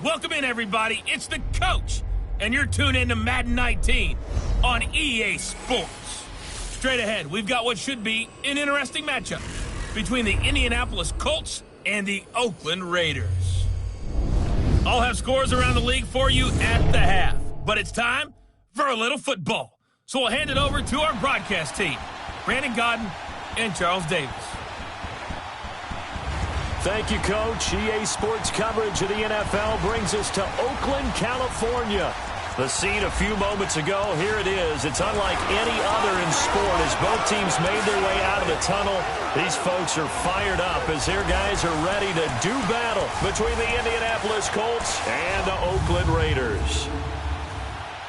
Welcome in, everybody. It's the coach, and you're tuned in to Madden 19 on EA Sports. Straight ahead, we've got what should be an interesting matchup between the Indianapolis Colts and the Oakland Raiders. I'll have scores around the league for you at the half, but it's time for a little football. So we'll hand it over to our broadcast team, Brandon Godden and Charles Davis. Thank you, Coach. EA Sports coverage of the NFL brings us to Oakland, California. The scene a few moments ago, here it is. It's unlike any other in sport as both teams made their way out of the tunnel. These folks are fired up as their guys are ready to do battle between the Indianapolis Colts and the Oakland Raiders.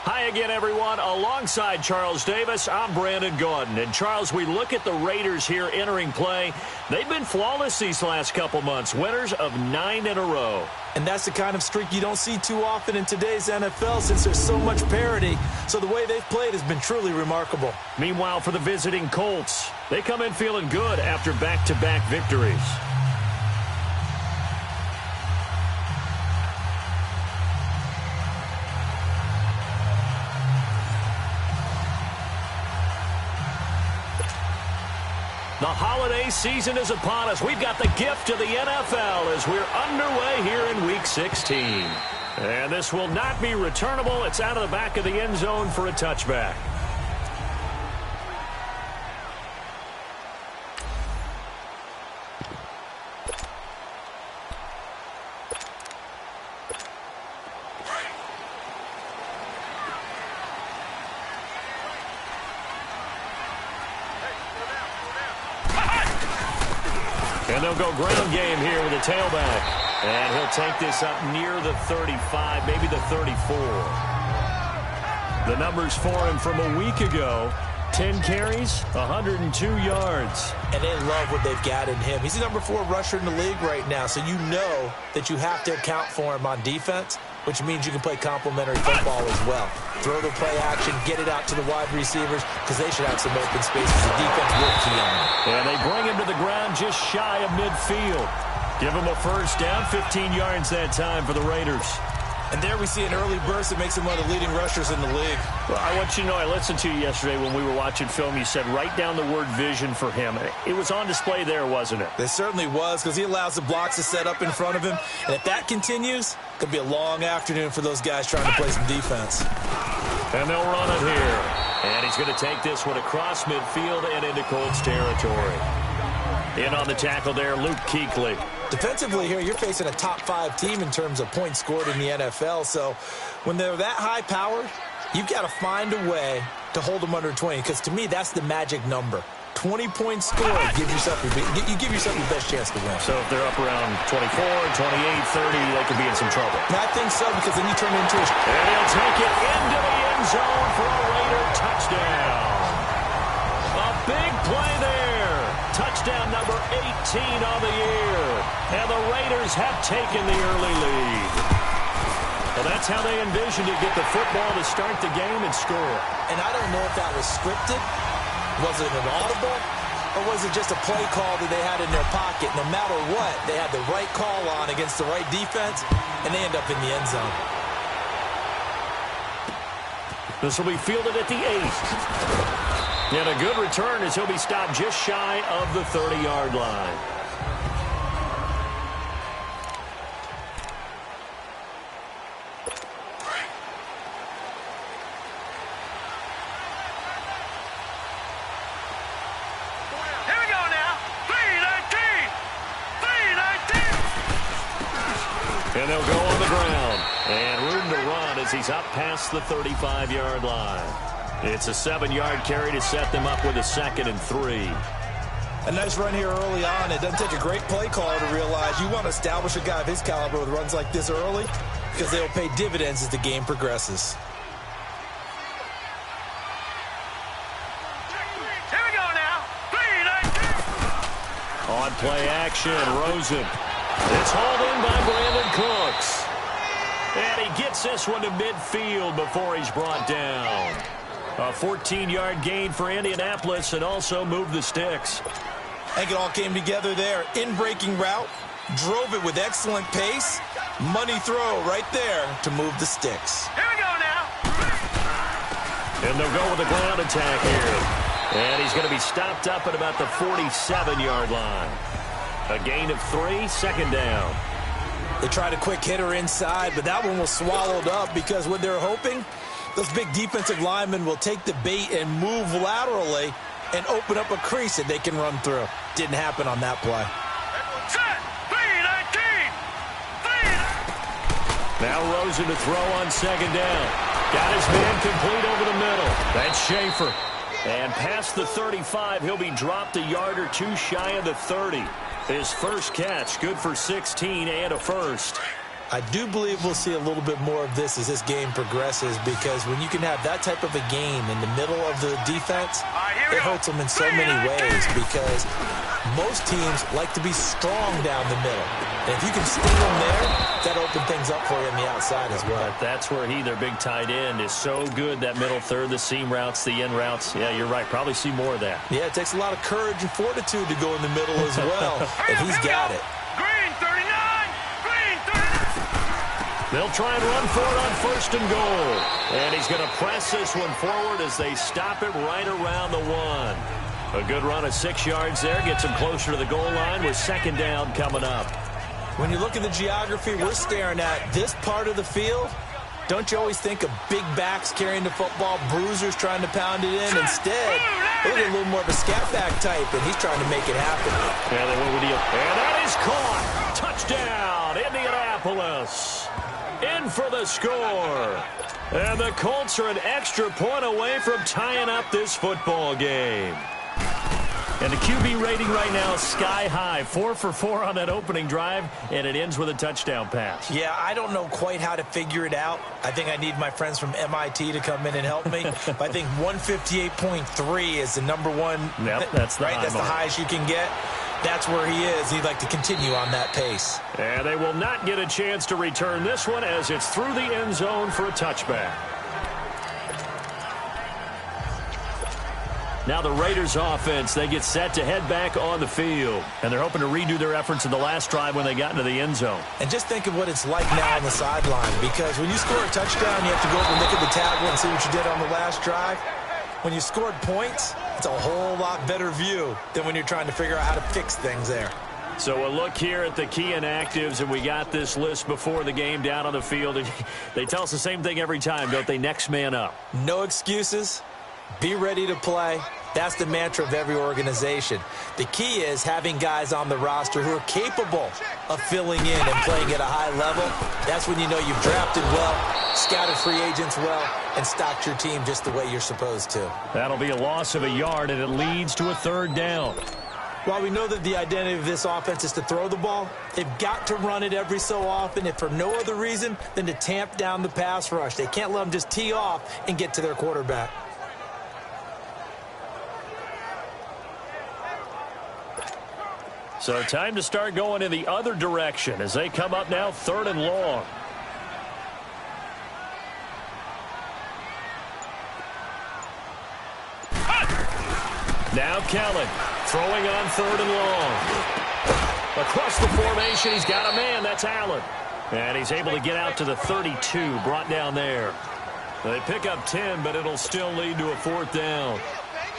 Hi again, everyone. Alongside Charles Davis, I'm Brandon Gaudin. And, Charles, we look at the Raiders here entering play. They've been flawless these last couple months, winners of 9 in a row. And that's the kind of streak you don't see too often in today's NFL since there's so much parity. So the way they've played has been truly remarkable. Meanwhile, for the visiting Colts, they come in feeling good after back-to-back victories. The holiday season is upon us. We've got the gift of the NFL as we're underway here in Week 16. And this will not be returnable. It's out of the back of the end zone for a touchback. And they'll go ground game here with a tailback. And he'll take this up near the 35, maybe the 34. The numbers for him from a week ago, 10 carries, 102 yards. And they love what they've got in him. He's the number 4 rusher in the league right now, so you know that you have to account for him on defense, which means you can play complementary football as well. Throw the play action, get it out to the wide receivers, because they should have some open spaces. The defense will key on them. And they bring him to the ground just shy of midfield. Give him a first down, 15 yards that time for the Raiders. And there we see an early burst that makes him one of the leading rushers in the league. Well, I want you to know, I listened to you yesterday when we were watching film. You said write down the word vision for him. It was on display there, wasn't it? It certainly was, because he allows the blocks to set up in front of him. And if that continues, it could be a long afternoon for those guys trying to play some defense. And they'll run it here. And he's going to take this one across midfield and into Colts territory. In on the tackle there, Luke Kuechly. Defensively here, you're facing a top-5 team in terms of points scored in the NFL. So when they're that high-powered, you've got to find a way to hold them under 20. Because to me, that's the magic number. 20 points scored, you give yourself your best chance to win. So if they're up around 24, 28, 30, they could be in some trouble. And I think so, because then you turn it into a... And he'll take it into the end zone for a Raider touchdown. A big play there. Touchdown number 18 on the year. And the Raiders have taken the early lead. Well, that's how they envisioned to get the football to start the game and score. And I don't know if that was scripted. Was it an audible? Or was it just a play call that they had in their pocket? No matter what, they had the right call on against the right defense, and they end up in the end zone. This will be fielded at the 8. And a good return as he'll be stopped just shy of the 30-yard line. And they'll go on the ground. And room to run as he's up past the 35-yard line. It's a 7-yard carry to set them up with a 2nd and 3. A nice run here early on. It doesn't take a great play caller to realize you want to establish a guy of his caliber with runs like this early because they'll pay dividends as the game progresses. Here we go now. On play action, Rosen. It's hauled in by Brandon Cooks. And he gets this one to midfield before he's brought down. A 14-yard gain for Indianapolis and also moved the sticks. I think it all came together there. In-breaking route, drove it with excellent pace. Money throw right there to move the sticks. Here we go now. And they'll go with a ground attack here. And he's going to be stopped up at about the 47-yard line. A gain of 3, 2nd down. They tried a quick hitter inside, but that one was swallowed up because what they're hoping, those big defensive linemen will take the bait and move laterally and open up a crease that they can run through. Didn't happen on that play. Set. 3-19. Now Rosen to throw on 2nd down. Got his man complete over the middle. That's Schaefer. And past the 35, he'll be dropped a yard or 2 shy of the 30. His first catch, good for 16 and a first. I do believe we'll see a little bit more of this as this game progresses because when you can have that type of a game in the middle of the defense, it hurts them in so many ways because most teams like to be strong down the middle. And if you can sting them there, that'll open things up for you on the outside as well. But that's where their big tight end, is so good, that middle third, the seam routes, the in routes. Yeah, you're right. Probably see more of that. Yeah, it takes a lot of courage and fortitude to go in the middle as well. And he's got it. Green 39. Green 39. They'll try and run for it on 1st and goal. And he's going to press this one forward as they stop it right around the 1. A good run of 6 yards there. Gets him closer to the goal line with 2nd down coming up. When you look at the geography we're staring at, this part of the field, don't you always think of big backs carrying the football, bruisers trying to pound it in? Instead, look at a little more of a scat back type, and he's trying to make it happen. Yeah, they went with the, and that is caught. Touchdown, Indianapolis. In for the score. And the Colts are an extra point away from tying up this football game. And the QB rating right now is sky high. 4 for 4 on that opening drive, and it ends with a touchdown pass. Yeah, I don't know quite how to figure it out. I think I need my friends from MIT to come in and help me. But I think 158.3 is the number one. Yep, that's the right. That's the highest you can get. That's where he is. He'd like to continue on that pace. And they will not get a chance to return this one as it's through the end zone for a touchback. Now the Raiders offense, they get set to head back on the field. And they're hoping to redo their efforts in the last drive when they got into the end zone. And just think of what it's like now on the sideline. Because when you score a touchdown, you have to go over and look at the tablet and see what you did on the last drive. When you scored points, it's a whole lot better view than when you're trying to figure out how to fix things there. So a look here at the key inactives, and we got this list before the game down on the field. They tell us the same thing every time, don't they? Next man up. No excuses. Be ready to play. That's the mantra of every organization. The key is having guys on the roster who are capable of filling in and playing at a high level. That's when you know you've drafted well, scouted free agents well, and stocked your team just the way you're supposed to. That'll be a loss of a yard, and it leads to a 3rd down. While we know that the identity of this offense is to throw the ball, they've got to run it every so often, if for no other reason than to tamp down the pass rush. They can't let them just tee off and get to their quarterback. So time to start going in the other direction as they come up now 3rd and long. Now Kellen throwing on 3rd and long. Across the formation, he's got a man. That's Allen. And he's able to get out to the 32, brought down there. They pick up 10, but it'll still lead to a 4th down.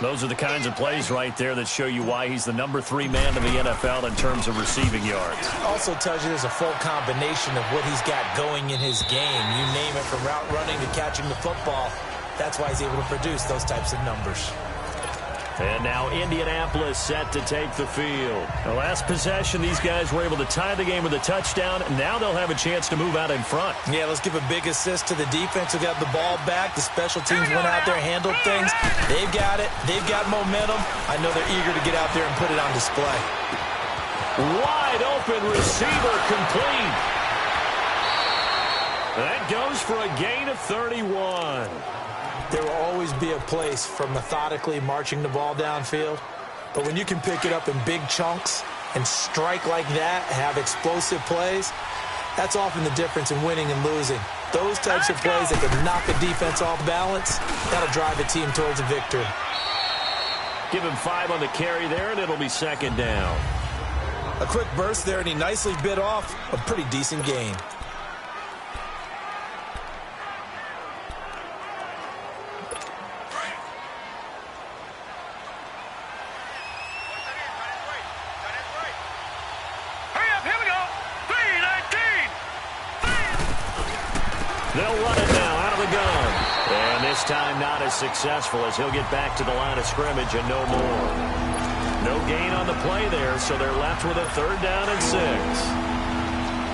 Those are the kinds of plays right there that show you why he's the number 3 man in the NFL in terms of receiving yards. Also tells you there's a full combination of what he's got going in his game. You name it, from route running to catching the football. That's why he's able to produce those types of numbers. And now Indianapolis set to take the field. The last possession, these guys were able to tie the game with a touchdown. Now they'll have a chance to move out in front. Yeah, let's give a big assist to the defense who got the ball back. The special teams went out there, handled things. They've got it. They've got momentum. I know they're eager to get out there and put it on display. Wide open receiver complete. That goes for a gain of 31. There will always be a place for methodically marching the ball downfield. But when you can pick it up in big chunks and strike like that, have explosive plays, that's often the difference in winning and losing. Those types of plays that can knock a defense off balance, that'll drive a team towards a victory. Give him 5 on the carry there, and it'll be second down. A quick burst there, and he nicely bit off a pretty decent gain. They'll run it now out of the gun. And this time not as successful as he'll get back to the line of scrimmage and no more. No gain on the play there, so they're left with a 3rd down and 6.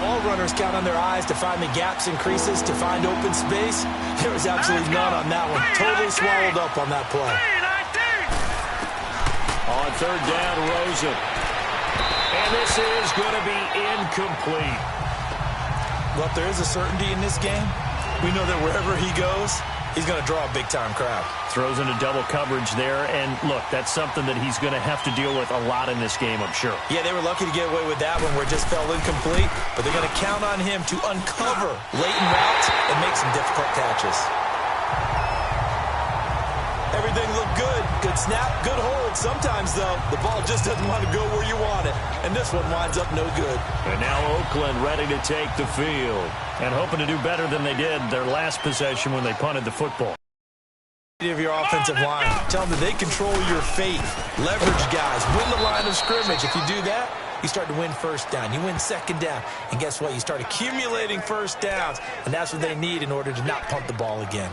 All runners count on their eyes to find the gaps and creases, to find open space. There was absolutely none on that one. Totally swallowed up on that play. On 3rd down, Rosen. And this is going to be incomplete. Well, if there is a certainty in this game, we know that wherever he goes, he's going to draw a big-time crowd. Throws into double coverage there, and look, that's something that he's going to have to deal with a lot in this game, I'm sure. Yeah, they were lucky to get away with that one where it just fell incomplete, but they're going to count on him to uncover latent routes and make some difficult catches. Everything looked good. Good snap, good hold. Sometimes, though, the ball just doesn't want to go where you want it, and this one winds up no good. And now Oakland ready to take the field and hoping to do better than they did their last possession when they punted the football. Of your offensive line. Tell them that they control your fate. Leverage guys. Win the line of scrimmage. If you do that, you start to win 1st down. You win 2nd down. And guess what? You start accumulating 1st downs, and that's what they need in order to not punt the ball again.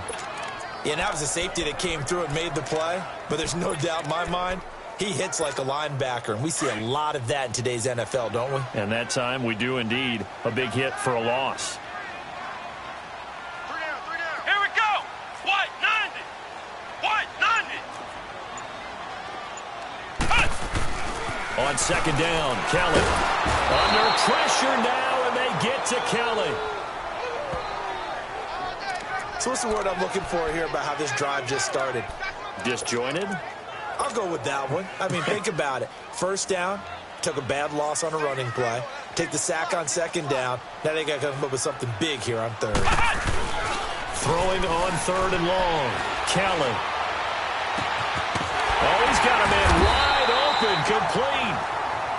Yeah, and that was a safety that came through and made the play, but there's no doubt in my mind, he hits like a linebacker, and we see a lot of that in today's NFL, don't we? And that time we do indeed. A big hit for a loss. Here we go. White 90. White 90. On 2nd down, Kelly. Under pressure now, and they get to Kelly. So what's the word I'm looking for here about how this drive just started? Disjointed? I'll go with that one. I mean, think about it. 1st down, took a bad loss on a running play. Take the sack on 2nd down. Now they got to come up with something big here on 3rd. Throwing on 3rd and long. Kelly. Oh, he's got a man wide open, complete.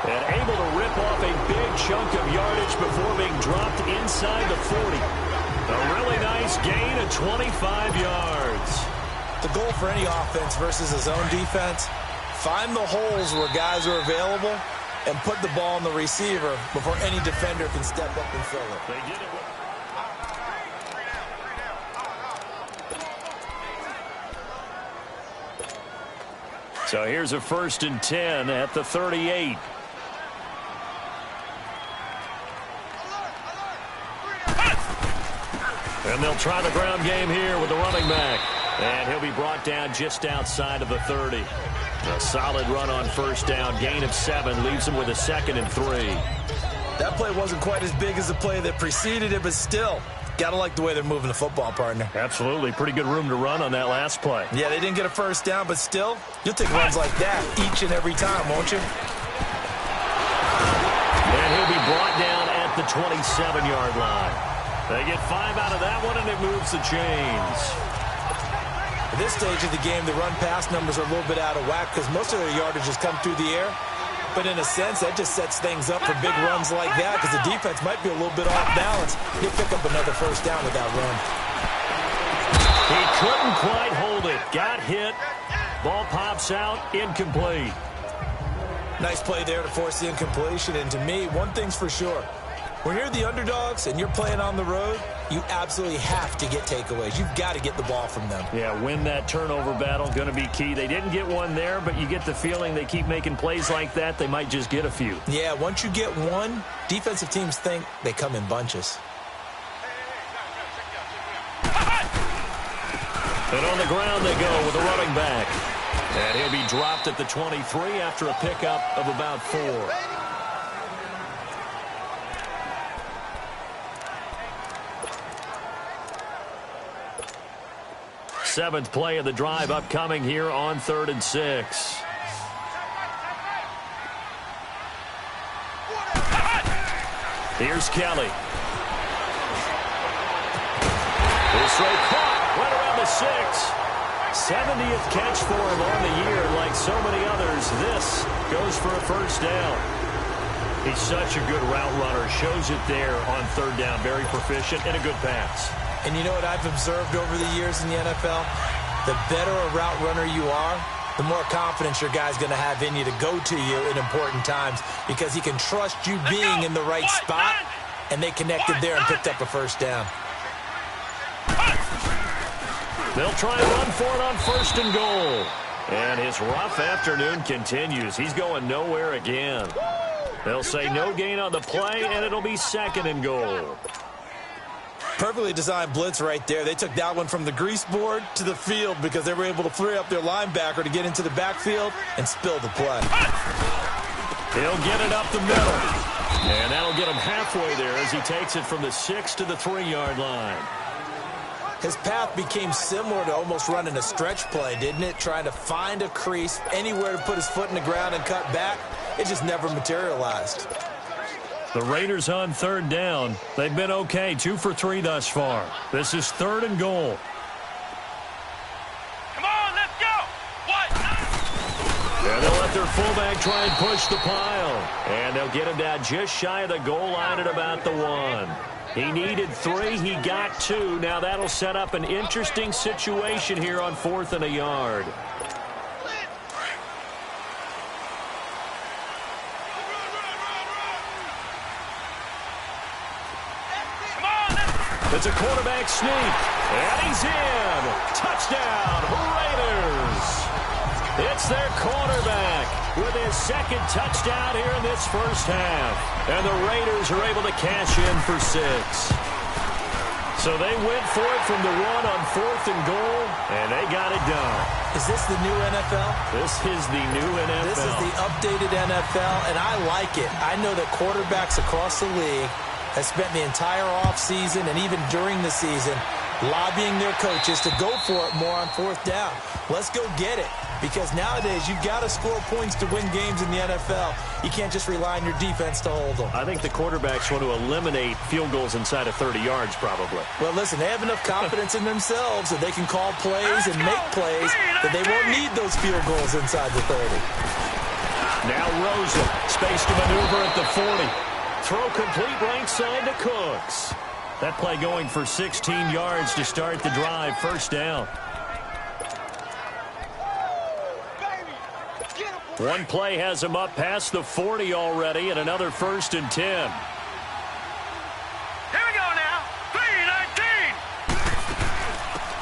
And able to rip off a big chunk of yardage before being dropped inside the 40. A really nice gain of 25 yards. The goal for any offense versus a zone defense, find the holes where guys are available and put the ball on the receiver before any defender can step up and fill it. They did it. So here's a 1st and 10 at the 38. And they'll try the ground game here with the running back. And he'll be brought down just outside of the 30. A solid run on 1st down. Gain of 7 leaves him with a 2nd and 3. That play wasn't quite as big as the play that preceded it, but still, got to like the way they're moving the football, partner. Absolutely. Pretty good room to run on that last play. Yeah, they didn't get a 1st down, but still, you'll take runs like that each and every time, won't you? And he'll be brought down at the 27-yard line. They get 5 out of that one, and it moves the chains. At this stage of the game, the run-pass numbers are a little bit out of whack because most of their yardage has come through the air. But in a sense, that just sets things up for big runs like that because the defense might be a little bit off balance. He'll pick up another 1st down with that run. He couldn't quite hold it. Got hit. Ball pops out. Incomplete. Nice play there to force the incompletion. And to me, one thing's for sure. When you're the underdogs and you're playing on the road, you absolutely have to get takeaways. You've got to get the ball from them. Yeah, win that turnover battle, going to be key. They didn't get one there, but you get the feeling they keep making plays like that, they might just get a few. Yeah, once you get one, defensive teams think they come in bunches. And on the ground they go with a running back. And he'll be dropped at the 23 after a pickup of about 4. Seventh play of the drive upcoming here on 3rd and 6. Here's Kelly. He's straight caught right around the 6. 70th catch for him on the year. Like so many others, this goes for a first down. He's such a good route runner. Shows it there on 3rd down. Very proficient and a good pass. And you know what I've observed over the years in the NFL? The better a route runner you are, the more confidence your guy's going to have in you to go to you in important times because he can trust you being in the right spot, and they connected there and picked up a first down. They'll try and run for it on 1st and goal. And his rough afternoon continues. He's going nowhere again. They'll say no gain on the play, and it'll be 2nd and goal. Perfectly designed blitz right there. They took that one from the grease board to the field because they were able to free up their linebacker to get into the backfield and spill the play. He'll get it up the middle. And that'll get him halfway there as he takes it from the 6 to the 3-yard line. His path became similar to almost running a stretch play, didn't it? Trying to find a crease, anywhere to put his foot in the ground and cut back. It just never materialized. The Raiders on 3rd down. They've been okay, 2 for 3 thus far. This is 3rd and goal. Come on, let's go. What? And they'll let their fullback try and push the pile. And they'll get him down just shy of the goal line at about the 1. He needed 3. He got 2. Now that'll set up an interesting situation here on 4th and a yard. It's a quarterback sneak, and he's in. Touchdown, Raiders. It's their quarterback with his 2nd touchdown here in this first half. And the Raiders are able to cash in for 6. So they went for it from the 1 on 4th and goal, and they got it done. Is this the new NFL? This is the new NFL. This is the updated NFL, and I like it. I know that quarterbacks across the league have spent the entire offseason and even during the season lobbying their coaches to go for it more on 4th down. Let's go get it. Because nowadays, you've got to score points to win games in the NFL. You can't just rely on your defense to hold them. I think the quarterbacks want to eliminate field goals inside of 30 yards, probably. Well, listen, they have enough confidence in themselves that they can call plays and make plays that they won't need those field goals inside the 30. Now Rosen, space to maneuver at the 40. Throw complete right side to Cooks. That play going for 16 yards to start the drive. First down. One play has him up past the 40 already, and another 1st and 10. Here we go now. 3-19.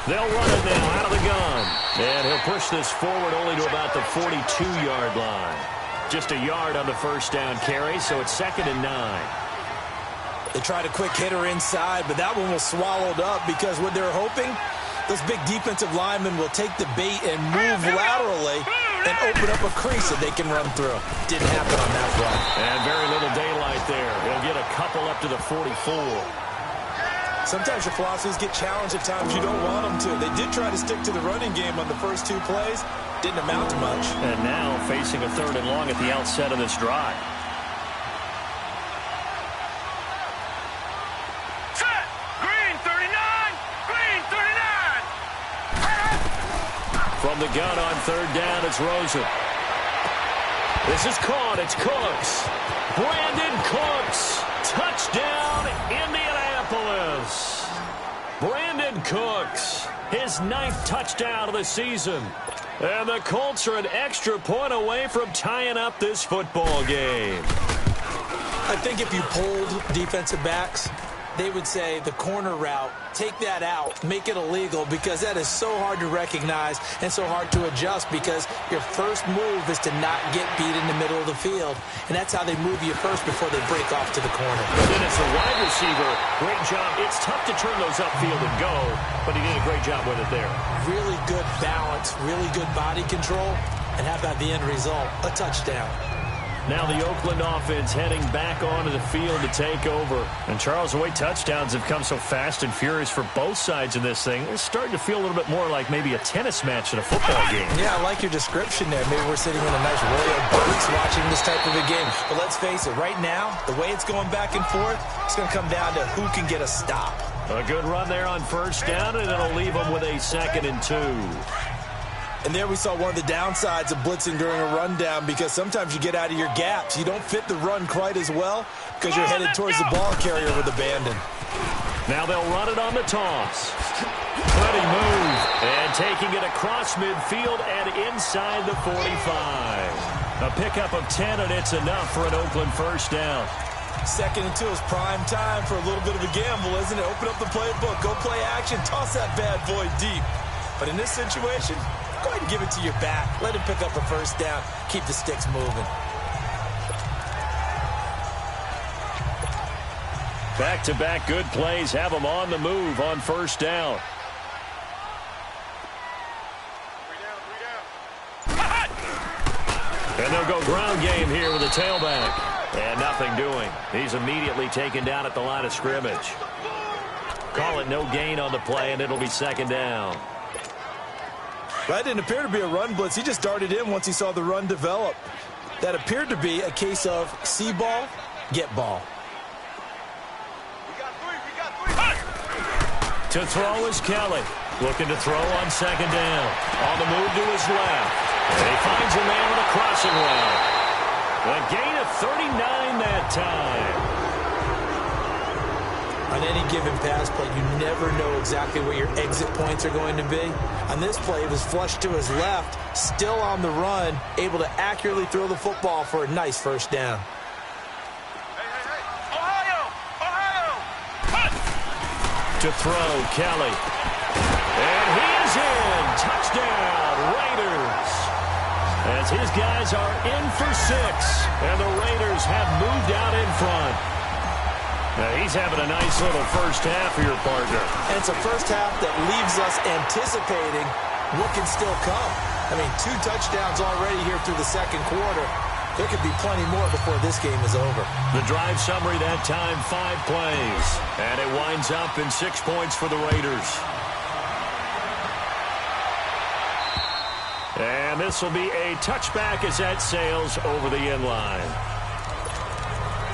They'll run it now out of the gun. And he'll push this forward only to about the 42-yard line. Just a yard on the first down carry, so it's 2nd and 9. They tried a quick hitter inside, but that one was swallowed up because what they're hoping, those big defensive linemen will take the bait and move laterally and open up a crease that they can run through. Didn't happen on that front. And very little daylight there. They'll get a couple up to the 44. Sometimes your philosophies get challenged at times you don't want them to. They did try to stick to the running game on the first 2 plays. Didn't amount to much. And now facing a 3rd and long at the outset of this drive. Set. Green 39. Green 39. From the gun on 3rd down, it's Rosen. This is caught. It's Cooks. Brandon Cooks. Touchdown, Indianapolis. Brandon Cooks. His 9th touchdown of the season. And the Colts are an extra point away from tying up this football game. I think if you polled defensive backs, they would say the corner route, take that out, make it illegal, because that is so hard to recognize and so hard to adjust, because your first move is to not get beat in the middle of the field. And that's how they move you first before they break off to the corner. And then as the wide receiver, great job. It's tough to turn those upfield and go, but he did a great job with it there. Really good balance, really good body control, and how about the end result? A touchdown. Now the Oakland offense heading back onto the field to take over. And Charles, the way touchdowns have come so fast and furious for both sides in this thing, it's starting to feel a little bit more like maybe a tennis match than a football game. Yeah, I like your description there. Maybe we're sitting in a nice royal boats watching this type of a game. But let's face it, right now, the way it's going back and forth, it's going to come down to who can get a stop. A good run there on first down, and it'll leave them with a 2nd and 2. And there we saw one of the downsides of blitzing during a rundown, because sometimes you get out of your gaps. You don't fit the run quite as well because you're headed towards the ball carrier with abandon. Now they'll run it on the toss. Pretty move. And taking it across midfield and inside the 45. A pickup of 10, and it's enough for an Oakland first down. 2nd and 2 is prime time for a little bit of a gamble, isn't it? Open up the playbook, go play action, toss that bad boy deep. But in this situation, go ahead and give it to your back. Let him pick up a first down. Keep the sticks moving. Back-to-back good plays have them on the move on first down. And they'll go ground game here with a tailback. And nothing doing. He's immediately taken down at the line of scrimmage. Call it no gain on the play, and it'll be 2nd down. That didn't appear to be a run blitz. He just darted in once he saw the run develop. That appeared to be a case of see ball, get ball. To throw is Kelly. Looking to throw on 2nd down. On the move to his left. And he finds a man with a crossing route. A gain of 39 that time. On any given pass play, you never know exactly where your exit points are going to be. On this play, it was flushed to his left, still on the run, able to accurately throw the football for a nice first down. To throw, Kelly. And he is in. Touchdown, Raiders. As his guys are in for 6, and the Raiders have moved out in front. Now he's having a nice little first half for your partner. And it's a first half that leaves us anticipating what can still come. I mean, 2 touchdowns already here through the 2nd quarter. There could be plenty more before this game is over. The drive summary that time, 5 plays. And it winds up in 6 points for the Raiders. And this will be a touchback as that sails over the end line.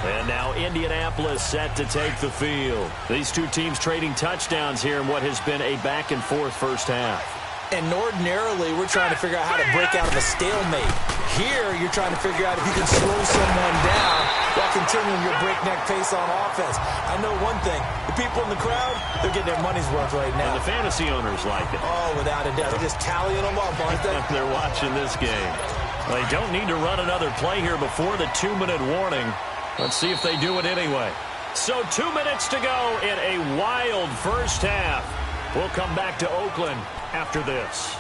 And now Indianapolis set to take the field. These two teams trading touchdowns here in what has been a back-and-forth first half. And ordinarily, we're trying to figure out how to break out of a stalemate. Here, you're trying to figure out if you can slow someone down while continuing your breakneck pace on offense. I know one thing. The people in the crowd, they're getting their money's worth right now. And the fantasy owners like it. Oh, without a doubt. They're just tallying them up, aren't they? They're watching this game. They don't need to run another play here before the 2-minute warning. Let's see if they do it anyway. So 2 minutes to go in a wild first half. We'll come back to Oakland after this.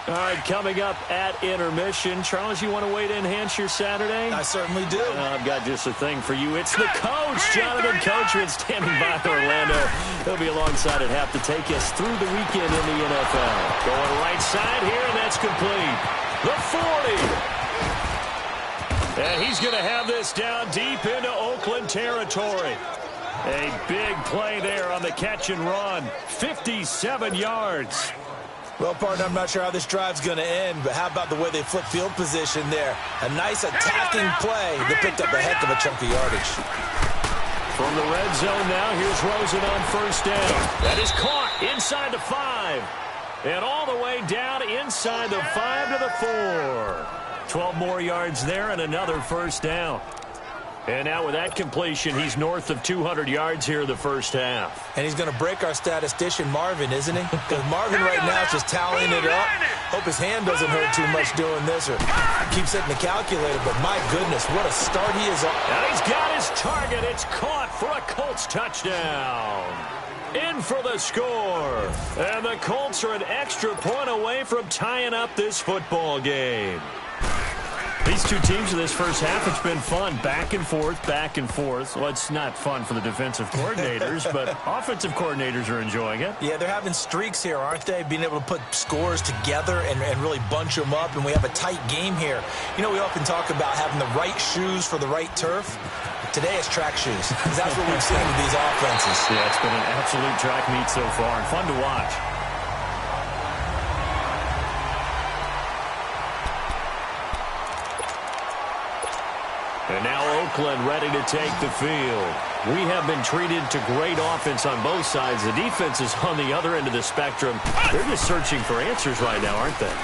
All right, coming up at intermission. Charles, you want to wait to enhance your Saturday? I certainly do. I've got just a thing for you. It's the coach, Jonathan Coachman, standing by Orlando. He'll be alongside at half to take us through the weekend in the NFL. Going right side here, and that's complete. The 40. And he's going to have this down deep into Oakland territory. A big play there on the catch and run. 57 yards. Well, partner, I'm not sure how this drive's going to end, but how about the way they flip field position there? A nice attacking play that picked up a heck of a chunk of yardage. From the red zone now, here's Rosen on first down. That is caught inside the 5. And all the way down inside the 5 to the 4. 12 more yards there and another first down. And now with that completion, he's north of 200 yards here in the first half. And he's going to break our statistician, Marvin, isn't he? Because Marvin right now is just tallying it up. Hope his hand doesn't hurt too much doing this or keep setting the calculator. But my goodness, what a start he is on. And he's got his target. It's caught for a Colts touchdown. In for the score. And the Colts are an extra point away from tying up this football game. These two teams in this first half, it's been fun. Back and forth, back and forth. Well, it's not fun for the defensive coordinators, but offensive coordinators are enjoying it. Yeah, they're having streaks here, aren't they? Being able to put scores together and really bunch them up, and we have a tight game here. You know, we often talk about having the right shoes for the right turf. Today it's track shoes, because that's what we've seen with these offenses. Yeah, it's been an absolute track meet so far, and fun to watch. And now Oakland ready to take the field. We have been treated to great offense on both sides. The defense is on the other end of the spectrum. They're just searching for answers right now, aren't they?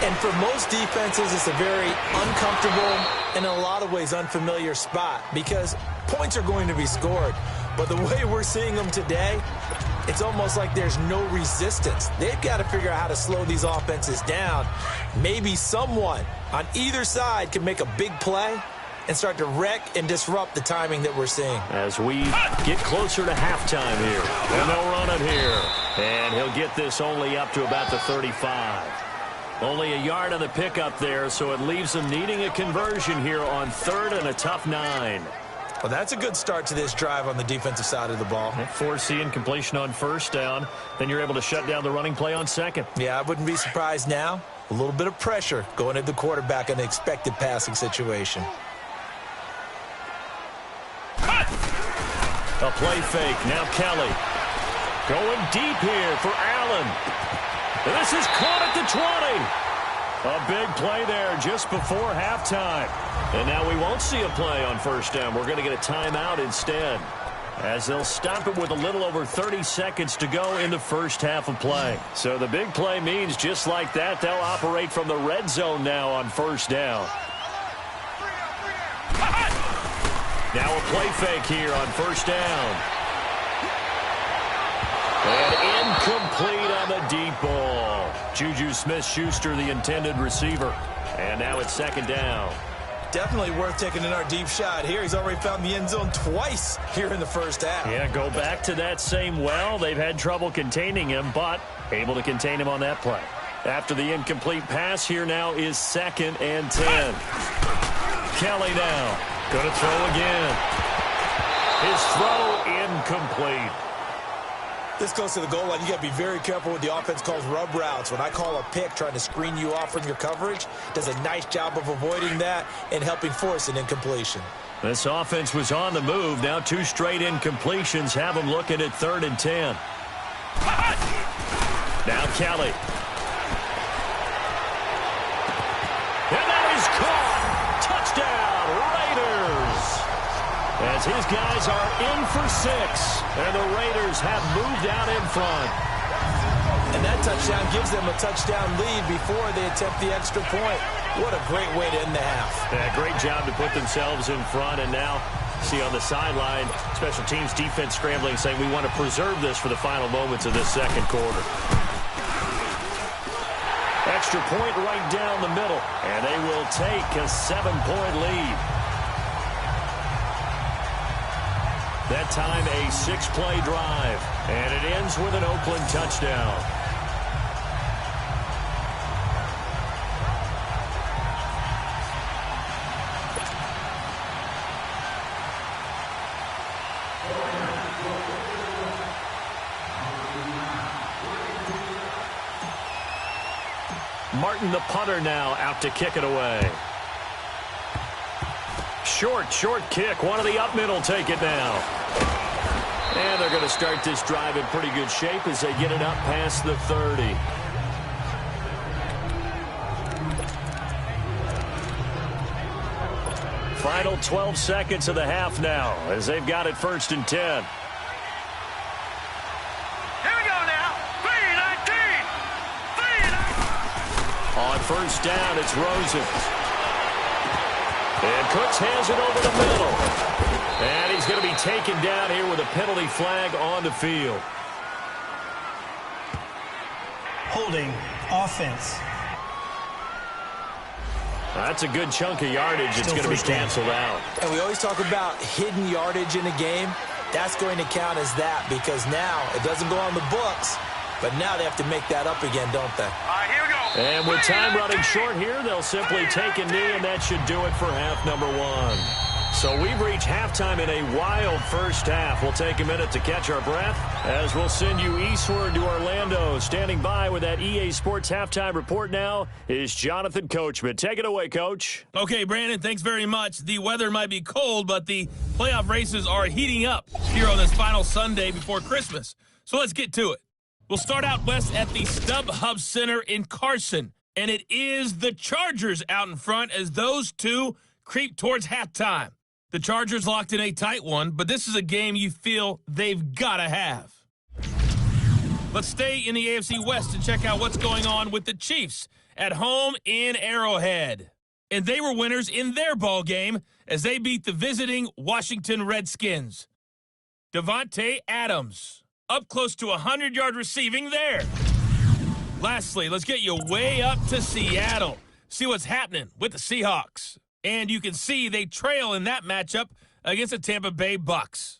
And for most defenses, it's a very uncomfortable and in a lot of ways unfamiliar spot because points are going to be scored. But the way we're seeing them today, it's almost like there's no resistance. They've got to figure out how to slow these offenses down. Maybe someone on either side can make a big play and start to wreck and disrupt the timing that we're seeing. As we get closer to halftime here. And they'll run it here. And he'll get this only up to about the 35. Only a yard on the pickup there, so it leaves them needing a conversion here on 3rd and a tough 9. Well, that's a good start to this drive on the defensive side of the ball. Foreseeing completion on 1st down. Then you're able to shut down the running play on 2nd. Yeah, I wouldn't be surprised now. A little bit of pressure going at the quarterback in an expected passing situation. A play fake. Now Kelly. Going deep here for Allen. And this is caught at the 20. A big play there just before halftime. And now we won't see a play on 1st down. We're going to get a timeout instead, as they'll stop it with a little over 30 seconds to go in the first half of play. So the big play means just like that, they'll operate from the red zone now on 1st down. Now a play fake here on 1st down. And incomplete on the deep ball. Juju Smith-Schuster, the intended receiver. And now it's 2nd down. Definitely worth taking in our deep shot here. He's already found the end zone twice here in the first half. Yeah, go back to that same well. They've had trouble containing him, but able to contain him on that play. After the incomplete pass, here now is 2nd and 10. Kelly now. Going to throw again. His throw incomplete. This close to the goal line, you got to be very careful with the offense calls rub routes. When I call a pick trying to screen you off from your coverage, does a nice job of avoiding that and helping force an incompletion. This offense was on the move. Now 2 straight incompletions have them looking at 3rd and 10. Now Kelly. And that is caught. Touchdown, Raiders. As his guys are in for 6, and the Raiders have moved out in front. And that touchdown gives them a touchdown lead before they attempt the extra point. What a great way to end the half. Yeah, great job to put themselves in front, and now see on the sideline, special teams defense scrambling, saying we want to preserve this for the final moments of this 2nd quarter. Extra point right down the middle, and they will take a 7-point lead. That time a 6-play drive, and it ends with an Oakland touchdown. Martin, the punter, now out to kick it away. Short kick. One of the up middle take it now. And they're going to start this drive in pretty good shape as they get it up past the 30. Final 12 seconds of the half now as they've got it 1st and 10. Here we go now. 3-19. 3-19. On 1st down, it's Rosen. And Cooks has it over the middle. And he's going to be taken down here with a penalty flag on the field. Holding offense. That's a good chunk of yardage. It's going to be canceled out. And we always talk about hidden yardage in a game. That's going to count as that because now it doesn't go on the books, but now they have to make that up again, don't they? All right, here we go. And with time running short here, they'll simply take a knee, and that should do it for half number one. So we've reached halftime in a wild first half. We'll take a minute to catch our breath as we'll send you eastward to Orlando. Standing by with that EA Sports halftime report now is Jonathan Coachman. Take it away, Coach. Okay, Brandon, thanks very much. The weather might be cold, but the playoff races are heating up here on this final Sunday before Christmas. So let's get to it. We'll start out west at the StubHub Center in Carson, and it is the Chargers out in front as those two creep towards halftime. The Chargers locked in a tight one, but this is a game you feel they've got to have. Let's stay in the AFC West and check out what's going on with the Chiefs at home in Arrowhead. And they were winners in their ball game as they beat the visiting Washington Redskins. Devontae Adams, up close to 100-yard receiving there. Lastly, let's get you way up to Seattle. See what's happening with the Seahawks. And you can see they trail in that matchup against the Tampa Bay Bucks.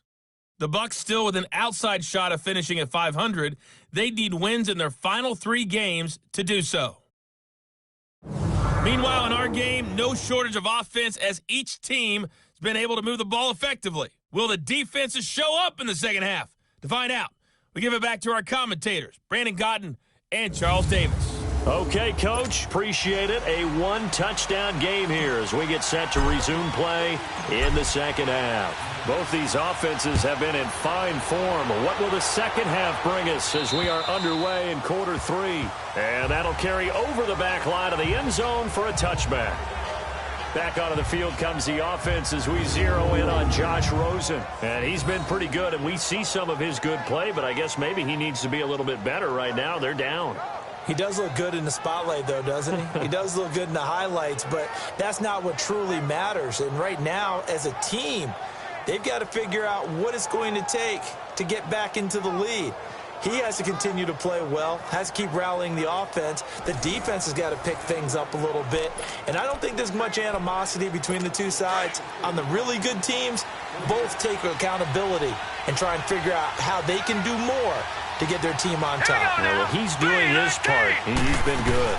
The Bucks still with an outside shot of finishing at 500. They need wins in their final 3 games to do so. Meanwhile, in our game, no shortage of offense as each team has been able to move the ball effectively. Will the defenses show up in the second half? To find out, we give it back to our commentators, Brandon Cotton and Charles Davis. Okay, Coach, appreciate it. A 1-touchdown game here as we get set to resume play in the second half. Both these offenses have been in fine form. What will the second half bring us as we are underway in quarter 3? And that'll carry over the back line of the end zone for a touchback. Back onto the field comes the offense as we zero in on Josh Rosen. And he's been pretty good, and we see some of his good play, but I guess maybe he needs to be a little bit better right now. They're down. He does look good in the spotlight, though, doesn't he? He does look good in the highlights, but that's not what truly matters. And right now, as a team, they've got to figure out what it's going to take to get back into the lead. He has to continue to play well, has to keep rallying the offense. The defense has got to pick things up a little bit. And I don't think there's much animosity between the two sides. On the really good teams, both take accountability and try and figure out how they can do more to get their team on top. Well, he's doing his part. He's been good.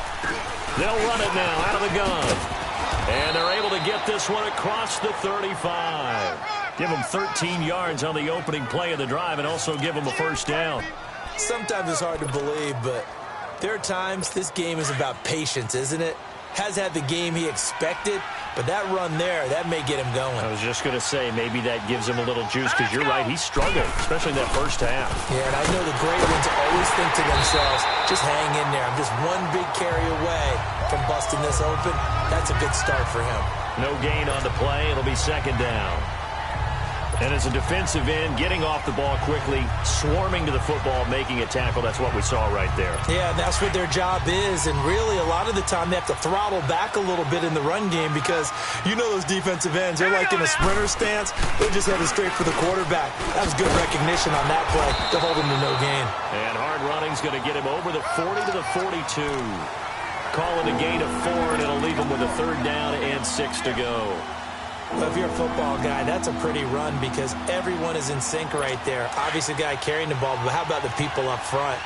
They'll run it now out of the gun. And they're able to get this one across the 35. Give them 13 yards on the opening play of the drive and also give them a first down. Sometimes it's hard to believe, but there are times this game is about patience, isn't it? Has had the game he expected, but that run there, that may get him going. I was just going to say, maybe that gives him a little juice, because you're right, he struggled, especially in that first half. Yeah, and I know the great ones always think to themselves, just hang in there. I'm just one big carry away from busting this open. That's a good start for him. No gain on the play. It'll be second down. And as a defensive end, getting off the ball quickly, swarming to the football, making a tackle, that's what we saw right there. Yeah, that's what their job is. And really, a lot of the time, they have to throttle back a little bit in the run game because you know those defensive ends, they're like in a sprinter stance. They're just headed straight for the quarterback. That was good recognition on that play to hold him to no gain. And hard running's going to get him over the 40 to the 42. Call it a gain of 4, and it'll leave him with a third down and 6 to go. Well, if you're a football guy, that's a pretty run because everyone is in sync right there. Obviously, the guy carrying the ball, but how about the people up front?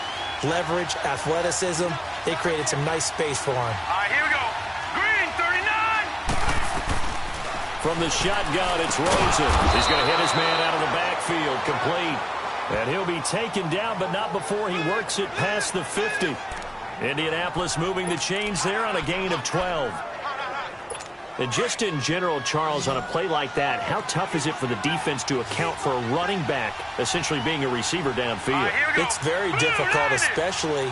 Leverage, athleticism, they created some nice space for him. All right, here we go. Green, 39. From the shotgun, it's Rosen. He's going to hit his man out of the backfield, complete. And he'll be taken down, but not before he works it past the 50. Indianapolis moving the chains there on a gain of 12. And just in general, Charles, on a play like that, how tough is it for the defense to account for a running back essentially being a receiver downfield? It's very difficult, especially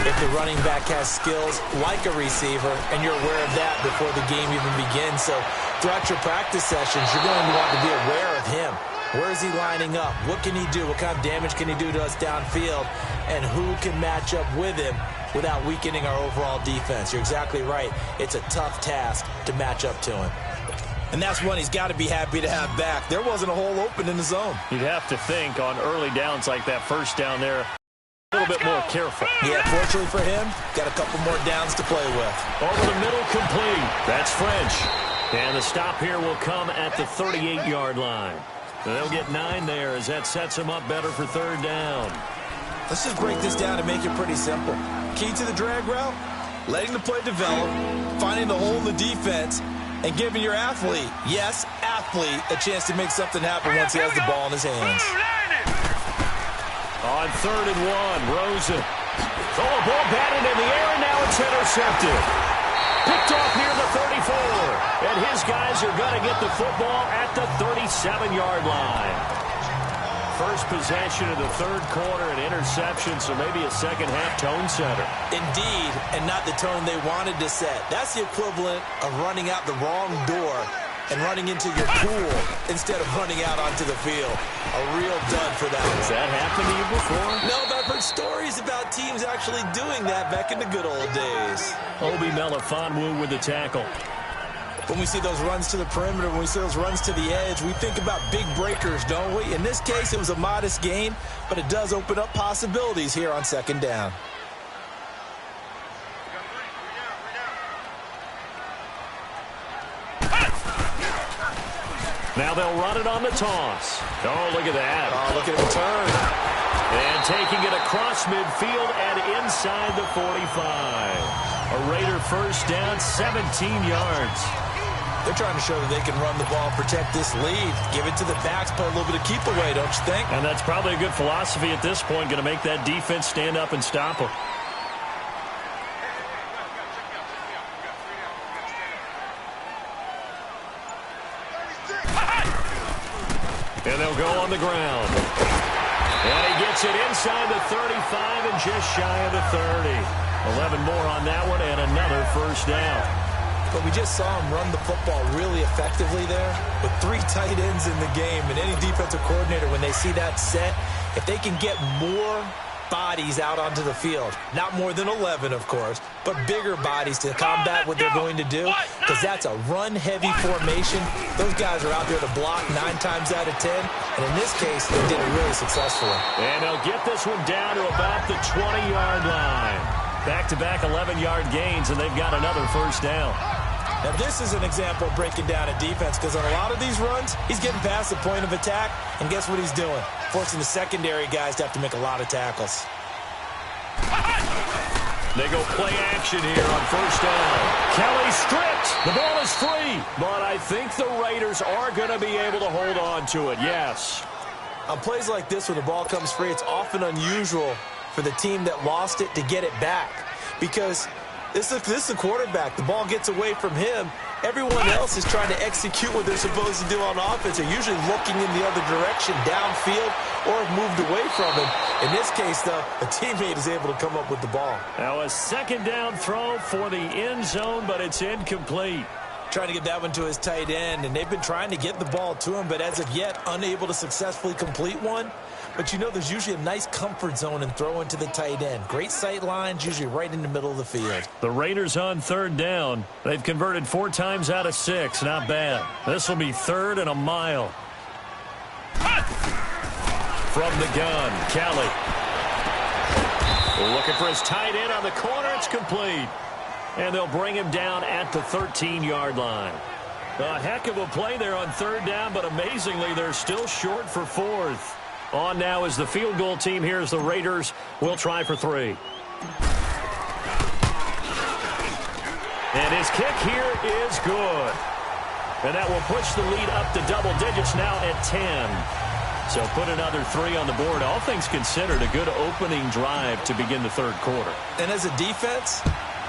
if the running back has skills like a receiver, and you're aware of that before the game even begins. So throughout your practice sessions, you're going to want to be aware of him. Where is he lining up? What can he do? What kind of damage can he do to us downfield? And who can match up with him without weakening our overall defense? You're exactly right. It's a tough task to match up to him. And that's one he's got to be happy to have back. There wasn't a hole open in the zone. You'd have to think on early downs like that first down there, a little bit more careful. Yeah, fortunately for him, got a couple more downs to play with. Over the middle, complete. That's French. And the stop here will come at the 38-yard line. They'll get 9 there as that sets them up better for third down. Let's just break this down and make it pretty simple. Key to the drag route, letting the play develop, finding the hole in the defense, and giving your athlete, yes, athlete, a chance to make something happen once he has the ball in his hands. On 3rd and 1, Rosen. Oh, a ball batted in the air, and now it's intercepted. Picked off near the 34. And his guys are going to get the football at the 37-yard line. First possession of the third quarter, an interception, so maybe a second-half tone setter. Indeed, and not the tone they wanted to set. That's the equivalent of running out the wrong door and running into your pool instead of running out onto the field. A real dud for that. Has that happened to you before? No, but I've heard stories about teams actually doing that back in the good old days. Obi Melifonwu with the tackle. When we see those runs to the perimeter, when we see those runs to the edge, we think about big breakers, don't we? In this case, it was a modest gain, but it does open up possibilities here on second down. Now they'll run it on the toss. Oh, look at that. Oh, look at the turn. And taking it across midfield and inside the 45. A Raider first down, 17 yards. They're trying to show that they can run the ball, protect this lead, give it to the backs, play a little bit of keep away, don't you think? And that's probably a good philosophy at this point, going to make that defense stand up and stop them. And they'll go on the ground. And he gets it inside the 35 and just shy of the 30. 11 more on that one and another first down. But we just saw him run the football really effectively there with 3 tight ends in the game. And any defensive coordinator, when they see that set, if they can get more bodies out onto the field, not more than 11, of course, but bigger bodies to combat what they're going to do, because that's a run-heavy formation. Those guys are out there to block 9 times out of 10, and in this case, they did it really successfully. And they'll get this one down to about the 20-yard line. Back-to-back 11-yard gains, and they've got another first down. Now, this is an example of breaking down a defense, because on a lot of these runs, he's getting past the point of attack, and guess what he's doing? Forcing the secondary guys to have to make a lot of tackles. They go play action here on first down. Kelly stripped. The ball is free, but I think the Raiders are going to be able to hold on to it, yes. On plays like this, when the ball comes free, it's often unusual for the team that lost it to get it back, because this is the quarterback. The ball gets away from him. Everyone else is trying to execute what they're supposed to do on offense. They're usually looking in the other direction, downfield, or have moved away from him. In this case, though, a teammate is able to come up with the ball. Now a second down throw for the end zone, but it's incomplete. Trying to get that one to his tight end, and they've been trying to get the ball to him, but as of yet, unable to successfully complete one. But you know, there's usually a nice comfort zone and throw into the tight end. Great sight lines, usually right in the middle of the field. The Raiders on third down. They've converted 4 times out of 6. Not bad. This will be 3rd and a mile. From the gun, Kelly. Looking for his tight end on the corner. It's complete. And they'll bring him down at the 13-yard line. A heck of a play there on third down, but amazingly, they're still short for 4th. On now is the field goal team. Here's the Raiders. We'll try for 3. And his kick here is good. And that will push the lead up to double digits now at 10. So put another 3 on the board. All things considered, a good opening drive to begin the third quarter. And as a defense,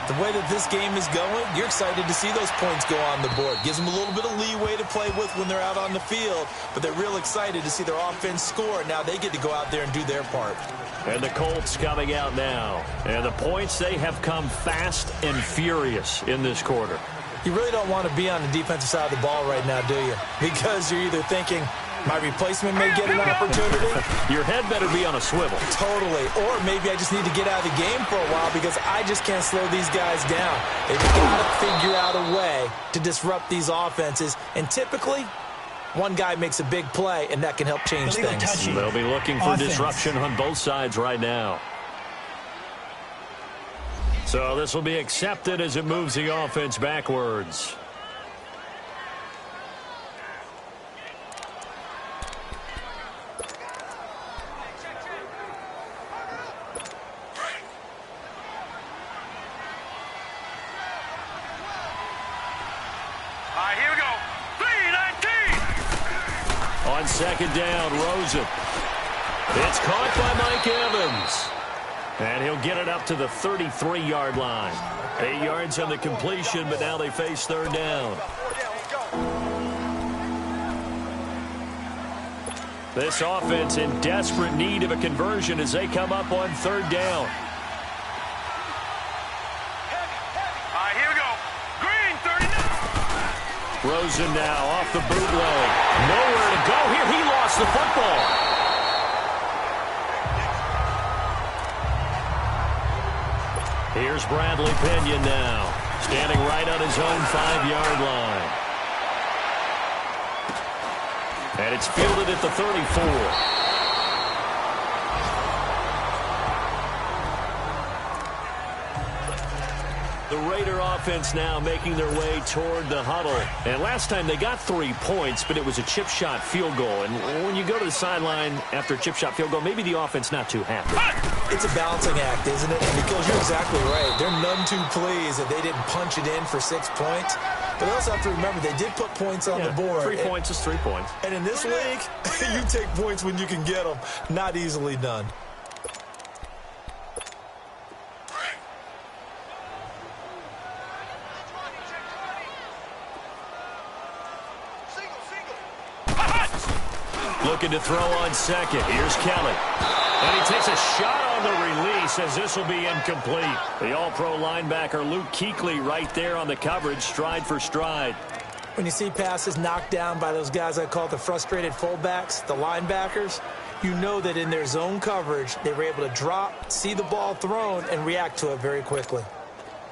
the way that this game is going, you're excited to see those points go on the board. Gives them a little bit of leeway to play with when they're out on the field, but they're real excited to see their offense score. Now they get to go out there and do their part. And the Colts coming out now. And the points, they have come fast and furious in this quarter. You really don't want to be on the defensive side of the ball right now, do you? Because you're either thinking, My replacement may get an opportunity. Your head better be on a swivel. Totally. Or maybe I just need to get out of the game for a while because I just can't slow these guys down. They've got to figure out a way to disrupt these offenses. And typically, one guy makes a big play, and that can help change things. They'll be looking for disruption on both sides right now. So this will be accepted as it moves the offense backwards. Here we go. 3-19. On second down, Rosen. It's caught by Mike Evans. And he'll get it up to the 33-yard line. 8 yards on the completion, but now they face third down. This offense in desperate need of a conversion as they come up on third down. Here we go. Green, 39. Rosen now off the bootleg. Nowhere to go here. He lost the football. Here's Bradley Pinion now, standing right on his own 5-yard line. And it's fielded at the 34. The Raider offense now making their way toward the huddle. And last time they got 3 points, but it was a chip shot field goal. And when you go to the sideline after a chip shot field goal, maybe the offense not too happy. It's a balancing act, isn't it? And because you're exactly right. They're none too pleased that they didn't punch it in for 6 points. But they also have to remember they did put points on the board. 3 points is 3 points. And in this league, you take points when you can get them. Not easily done. Looking to throw on second. Here's Kelly. And he takes a shot on the release as this will be incomplete. The all-pro linebacker Luke Kuechly right there on the coverage, stride for stride. When you see passes knocked down by those guys I call the frustrated fullbacks, the linebackers, you know that in their zone coverage, they were able to drop, see the ball thrown, and react to it very quickly.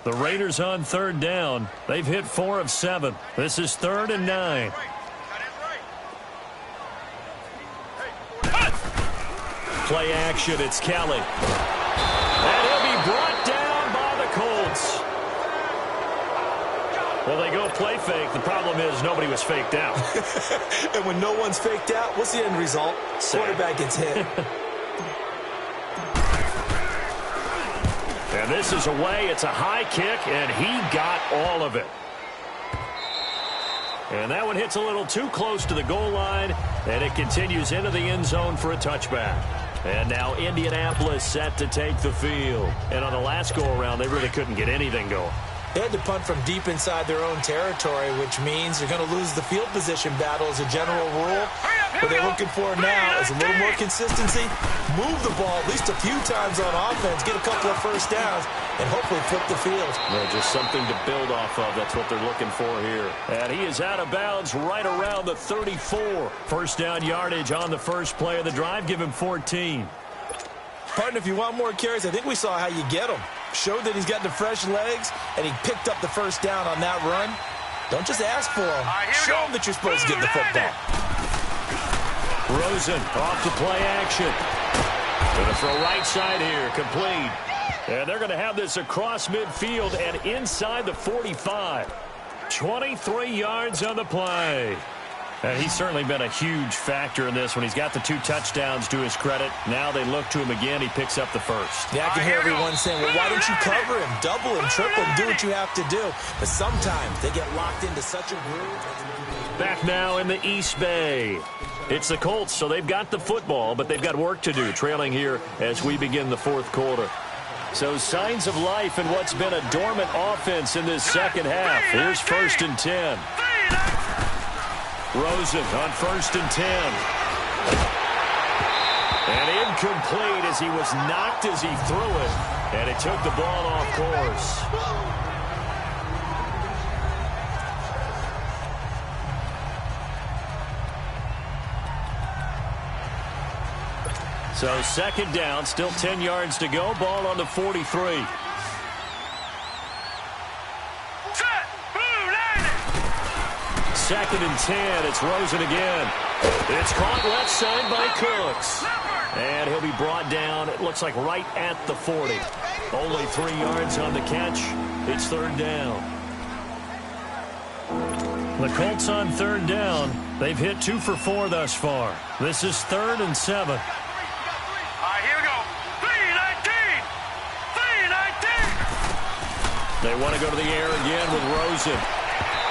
The Raiders on third down. They've hit 4 of 7. This is 3rd and 9. Play action, it's Kelly. And he'll be brought down by the Colts. Well, they go play fake. The problem is nobody was faked out. And when no one's faked out, what's the end result? Quarterback gets hit. And this is away. It's a high kick, and he got all of it. And that one hits a little too close to the goal line, and it continues into the end zone for a touchback. And now Indianapolis set to take the field. And on the last go-around, they really couldn't get anything going. They had to punt from deep inside their own territory, which means you're going to lose the field position battle as a general rule. What they're looking for now is a little more consistency, move the ball at least a few times on offense, get a couple of first downs, and hopefully flip the field. Well, just something to build off of. That's what they're looking for here. And he is out of bounds right around the 34. First down yardage on the first play of the drive. Give him 14. Partner, if you want more carries, I think we saw how you get them. Showed that he's got the fresh legs, and he picked up the first down on that run. Don't just ask for them. Show them that you're supposed to get the football. Rosen off the play action. Going to throw right side here, complete. And they're going to have this across midfield and inside the 45. 23 yards on the play. And he's certainly been a huge factor in this when he's got the 2 touchdowns to his credit. Now they look to him again. He picks up the first. Yeah, I can hear everyone saying, well, why don't you cover him, double him, triple him, do what you have to do. But sometimes they get locked into such a groove. Back now in the East Bay. It's the Colts, so they've got the football, but they've got work to do, trailing here as we begin the 4th quarter. So signs of life in what's been a dormant offense in this second half. Here's 1st and 10. Rosen on 1st and 10. And incomplete as he was knocked as he threw it. And it took the ball off course. So second down, still 10 yards to go. Ball on the 43. Second and 10. It's Rosen again. It's caught left side by Cooks. And he'll be brought down, it looks like right at the 40. Only 3 yards on the catch. It's third down. The Colts on third down. They've hit 2 for 4 thus far. This is 3rd and 7. All right, here we go. 3-19. 3-19. They want to go to the air again with Rosen.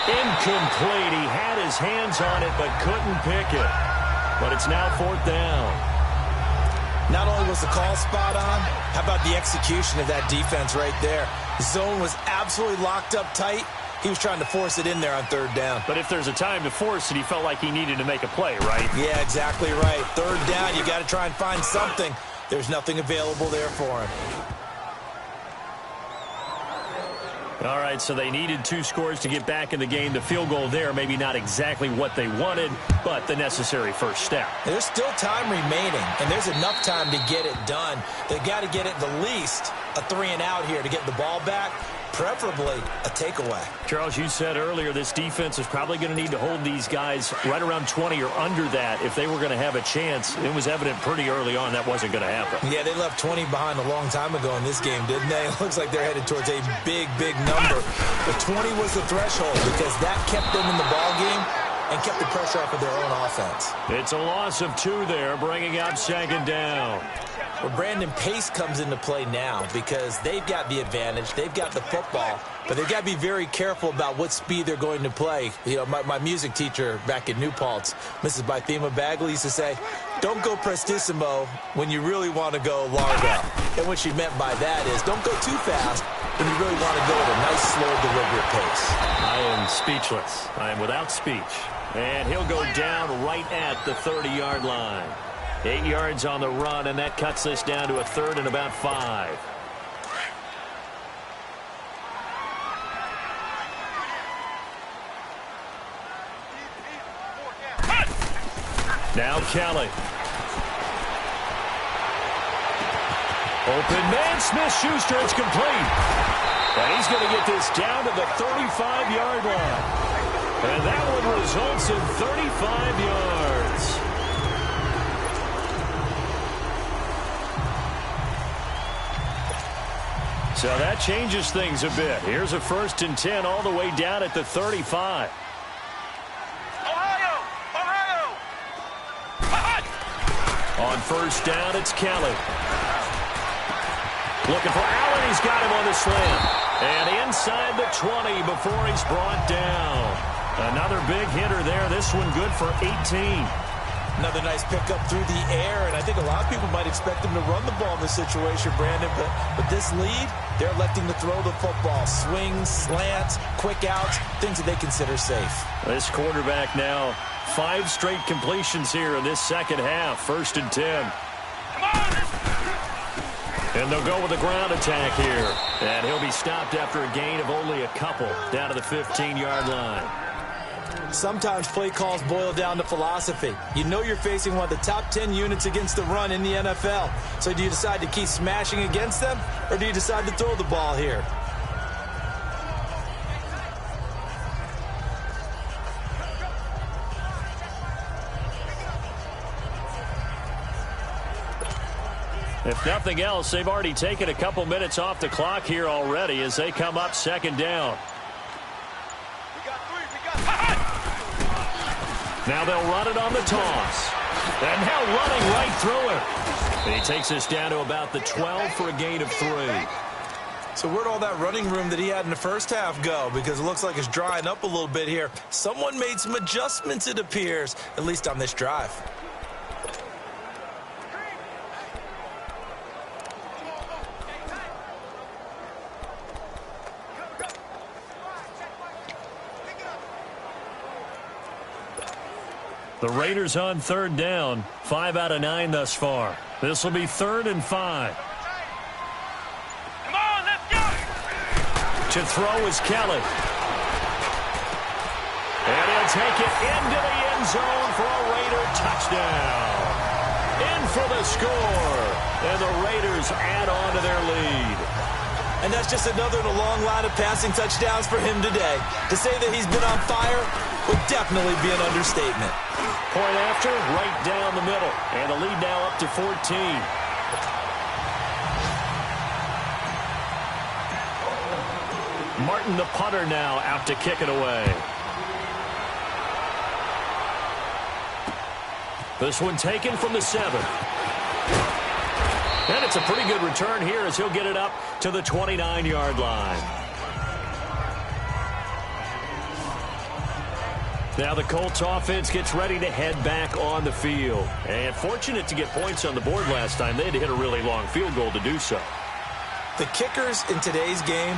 Incomplete. He had his hands on it but couldn't pick it. But it's now 4th down. Not only was the call spot on, how about the execution of that defense right there? The zone was absolutely locked up tight. He was trying to force it in there on third down. But if there's a time to force it, he felt like he needed to make a play, right? Yeah, exactly right. Third down, you got to try and find something. There's nothing available there for him. All right, so they needed 2 scores to get back in the game. The field goal there, maybe not exactly what they wanted, but the necessary first step. There's still time remaining, and there's enough time to get it done. They've got to get it the least a 3-and-out here to get the ball back, preferably a takeaway. Charles, you said earlier this defense is probably going to need to hold these guys right around 20 or under that if they were going to have a chance. It was evident pretty early on that wasn't going to happen. Yeah, they left 20 behind a long time ago in this game, didn't they? It looks like they're headed towards a big, big number. But 20 was the threshold because that kept them in the ball game and kept the pressure off of their own offense. It's a loss of 2 there, bringing up second down. Well, Brandon, pace comes into play now because they've got the advantage. They've got the football, but they've got to be very careful about what speed they're going to play. You know, my music teacher back in New Paltz, Mrs. Bythema Bagley, used to say, don't go prestissimo when you really want to go largo. And what she meant by that is don't go too fast when you really want to go at a nice, slow, deliberate pace. I am speechless. I am without speech. And he'll go down right at the 30-yard line. 8 yards on the run, and that cuts this down to a 3rd and about 5. Now Kelly. Open man, Smith-Schuster, it's complete. And he's going to get this down to the 35-yard line. And that one results in 35 yards. So that changes things a bit. Here's a 1st and 10 all the way down at the 35. Ohio! On 1st down, it's Kelly. Looking for Allen. He's got him on the slant. And inside the 20 before he's brought down. Another big hitter there. This one good for 18. Another nice pickup through the air, and I think a lot of people might expect him to run the ball in this situation, Brandon, but this lead, they're electing to throw the football. Swings, slants, quick outs, things that they consider safe. This quarterback now, 5 straight completions here in this second half. 1st and 10. And they'll go with a ground attack here. And he'll be stopped after a gain of only a couple down to the 15-yard line. Sometimes play calls boil down to philosophy. You know you're facing one of the top 10 units against the run in the NFL. So do you decide to keep smashing against them, or do you decide to throw the ball here? If nothing else, they've already taken a couple minutes off the clock here already as they come up second down. Now they'll run it on the toss. And now running right through him. And he takes us down to about the 12 for a gain of 3. So where'd all that running room that he had in the first half go? Because it looks like it's drying up a little bit here. Someone made some adjustments, it appears, at least on this drive. The Raiders on 3rd down. 5 out of 9 thus far. This will be 3rd and 5. Come on, let's go! To throw is Kelly. And he'll take it into the end zone for a Raider touchdown. in for the score. And the Raiders add on to their lead. And that's just another in a long line of passing touchdowns for him today. To say that he's been on fire would definitely be an understatement. Point after, right down the middle. And the lead now up to 14. Martin, the punter, now out to kick it away. This one taken from the 7. And it's a pretty good return here as he'll get it up to the 29-yard line. Now the Colts offense gets ready to head back on the field. And fortunate to get points on the board last time. They had to hit a really long field goal to do so. The kickers in today's game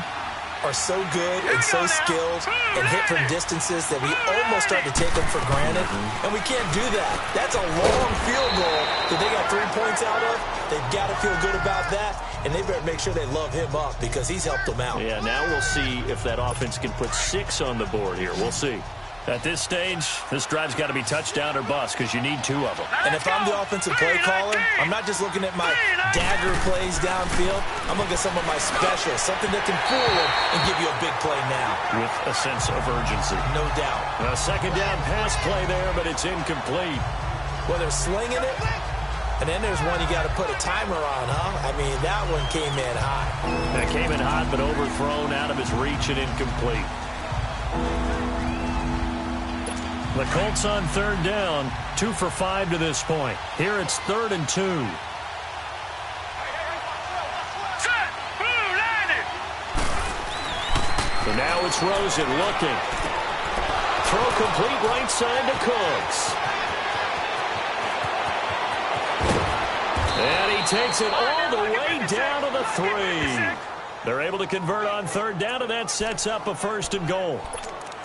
are so good and so skilled and hit from distances that we almost start to take them for granted. And we can't do that. That's a long field goal that they got 3 points out of. They've got to feel good about that, and they better make sure they love him up because he's helped them out. Yeah, now we'll see if that offense can put 6 on the board here. We'll see. At this stage, this drive's got to be touchdown or bust because you need 2 of them. And if I'm the offensive play caller, I'm not just looking at my dagger plays downfield. I'm looking at some of my specials, something that can fool them and give you a big play now. With a sense of urgency. No doubt. A second down pass play there, but it's incomplete. Well, they're slinging it, and then there's one you got to put a timer on, huh? I mean, that one came in hot. That came in hot, but overthrown, out of his reach and incomplete. The Colts on third down, 2 for 5 to this point. Here it's 3rd and 2. So now it's Rosen looking. Throw complete right side to Cooks. And he takes it all the way down to the 3. They're able to convert on third down, and that sets up a 1st and goal.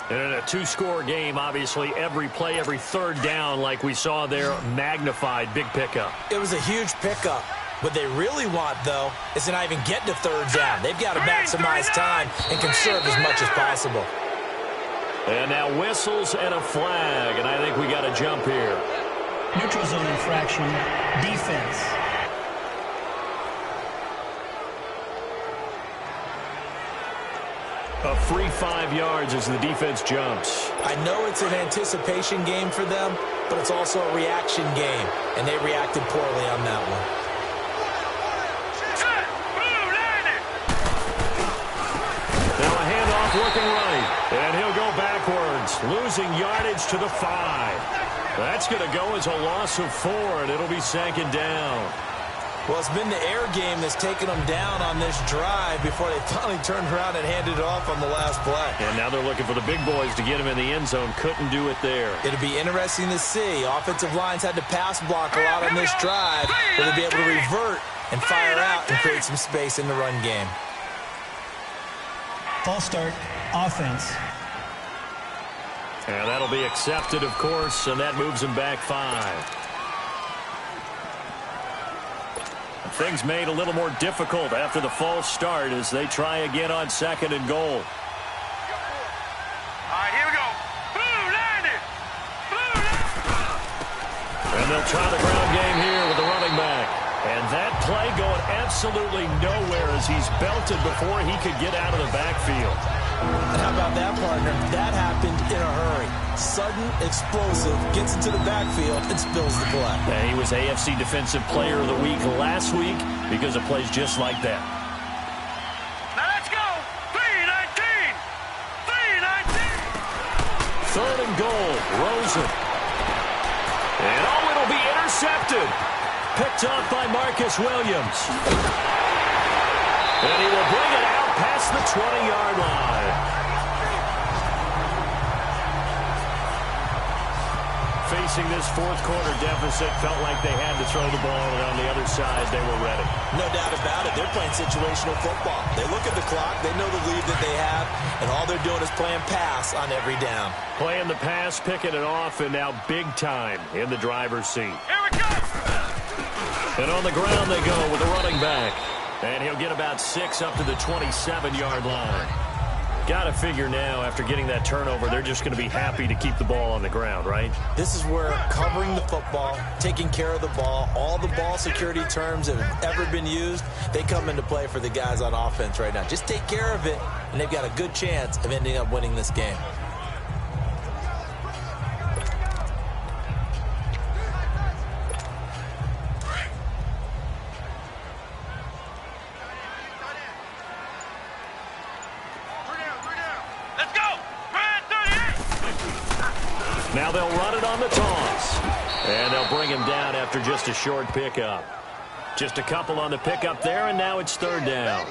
And in a 2-score game, obviously, every play, every third down, like we saw there, magnified, big pickup. It was a huge pickup. What they really want, though, is to not even get to third down. They've got to maximize time and conserve as much as possible. And now whistles and a flag, and I think we got a jump here. Neutral zone infraction, defense. A free 5 yards as the defense jumps. I know it's an anticipation game for them, but it's also a reaction game, and they reacted poorly on that one. Now a handoff looking right, and he'll go backwards, losing yardage to the 5. That's going to go as a loss of 4, and it'll be 2nd down. Well, it's been the air game that's taken them down on this drive before they finally turned around and handed it off on the last play. And now they're looking for the big boys to get him in the end zone. Couldn't do it there. It'll be interesting to see. Offensive lines had to pass block a lot on this drive. Will they be able to revert and fire out and create some space in the run game? False start, offense. And that'll be accepted, of course, and that moves him back 5. Things made a little more difficult after the false start as they try again on 2nd and goal. All right, here we go. Blue landed. And they'll try the ground game here with the running back. And that play going absolutely nowhere as he's belted before he could get out of the backfield. And how about that, partner? That happened in a hurry. Sudden, explosive, gets into the backfield and spills the play. Yeah, he was AFC Defensive Player of the Week last week because of plays just like that. Now let's go. 3-19. 3-19. 3rd and goal, Rosen. And it'll be intercepted. Picked off by Marcus Williams. And he will bring it out past the 20-yard line. Facing this 4th quarter deficit, felt like they had to throw the ball, and on the other side, they were ready. No doubt about it. They're playing situational football. They look at the clock, they know the lead that they have, and all they're doing is playing pass on every down. Playing the pass, picking it off, and now big time in the driver's seat. Here we go. And on the ground they go with the running back. And he'll get about 6 up to the 27-yard line. Got to figure now, after getting that turnover, they're just going to be happy to keep the ball on the ground, right? This is where covering the football, taking care of the ball, all the ball security terms that have ever been used, they come into play for the guys on offense right now. Just take care of it, and they've got a good chance of ending up winning this game. Now they'll run it on the toss. And they'll bring him down after just a short pickup. Just a couple on the pickup there, and now it's third down.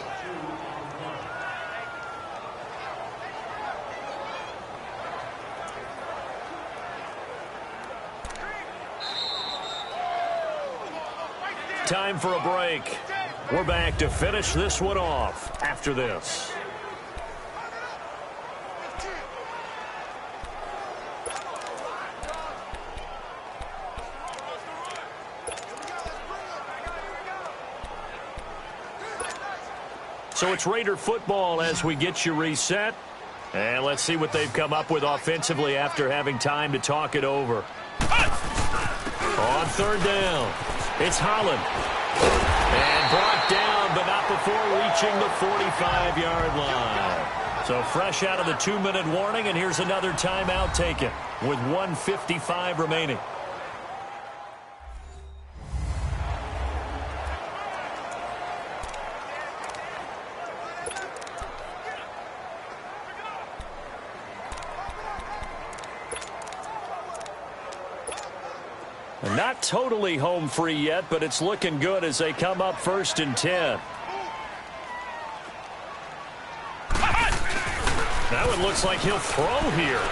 Time for a break. We're back to finish this one off after this. So it's Raider football as we get you reset. And let's see what they've come up with offensively after having time to talk it over. On third down, it's Holland. And brought down, but not before reaching the 45-yard line. So fresh out of the 2-minute warning, and here's another timeout taken with 1:55 remaining. Not totally home free yet, but it's looking good as they come up 1st and 10. That one looks like he'll throw here.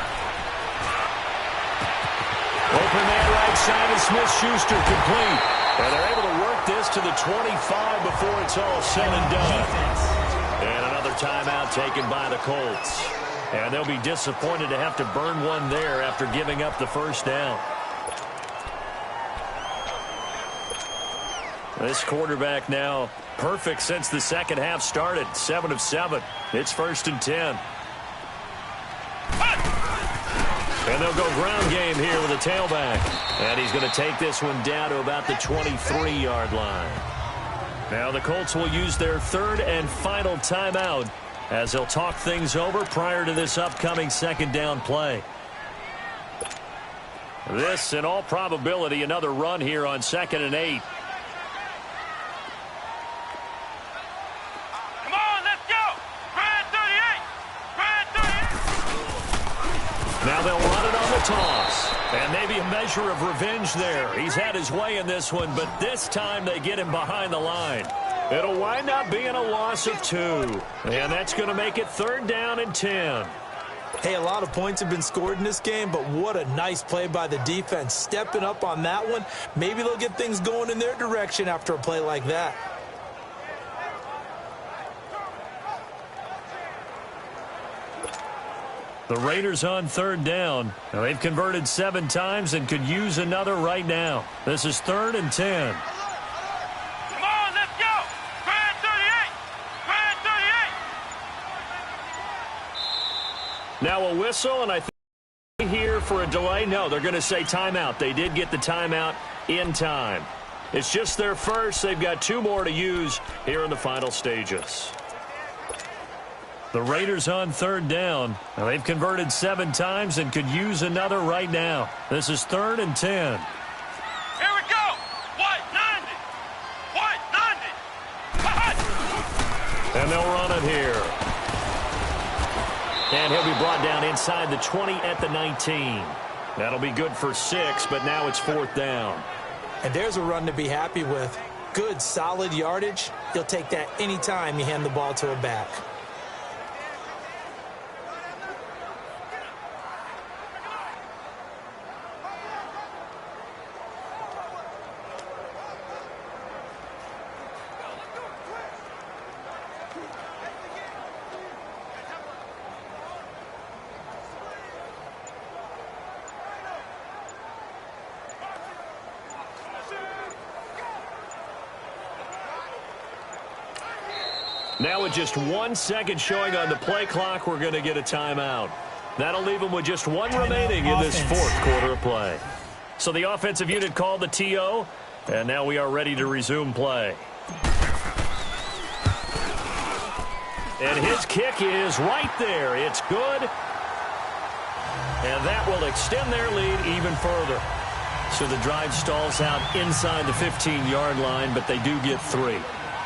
Open man right side of Smith-Schuster complete. And they're able to work this to the 25 before it's all said and done. And another timeout taken by the Colts. And they'll be disappointed to have to burn one there after giving up the first down. This quarterback now perfect since the second half started. 7 of 7. It's 1st and 10. And they'll go ground game here with a tailback. And he's going to take this one down to about the 23-yard line. Now the Colts will use their third and final timeout as they'll talk things over prior to this upcoming second down play. This, in all probability, another run here on 2nd and 8. Now they'll run it on the toss. And maybe a measure of revenge there. He's had his way in this one, but this time they get him behind the line. It'll wind up being a loss of 2. And that's going to make it 3rd down and 10. Hey, a lot of points have been scored in this game, but what a nice play by the defense. Stepping up on that one. Maybe they'll get things going in their direction after a play like that. The Raiders on 3rd down. Now they've converted 7 times and could use another right now. This is 3rd and 10. Come on, let's go. 38. 38. Now a whistle, and I think here for a delay. No, they're going to say timeout. They did get the timeout in time. It's just their first. They've got 2 more to use here in the final stages. The Raiders on 3rd down. Now they've converted 7 times and could use another right now. This is 3rd and 10. Here we go. White 90. White 90. And they'll run it here. And he'll be brought down inside the 20 at the 19. That'll be good for 6, but now it's 4th down. And there's a run to be happy with. Good, solid yardage. You'll take that anytime you hand the ball to a back. Now with just 1 second showing on the play clock, we're going to get a timeout. That'll leave them with just one remaining in this fourth quarter of play. So the offensive unit called the TO, and now we are ready to resume play. And his kick is right there. It's good. And that will extend their lead even further. So the drive stalls out inside the 15-yard line, but they do get 3.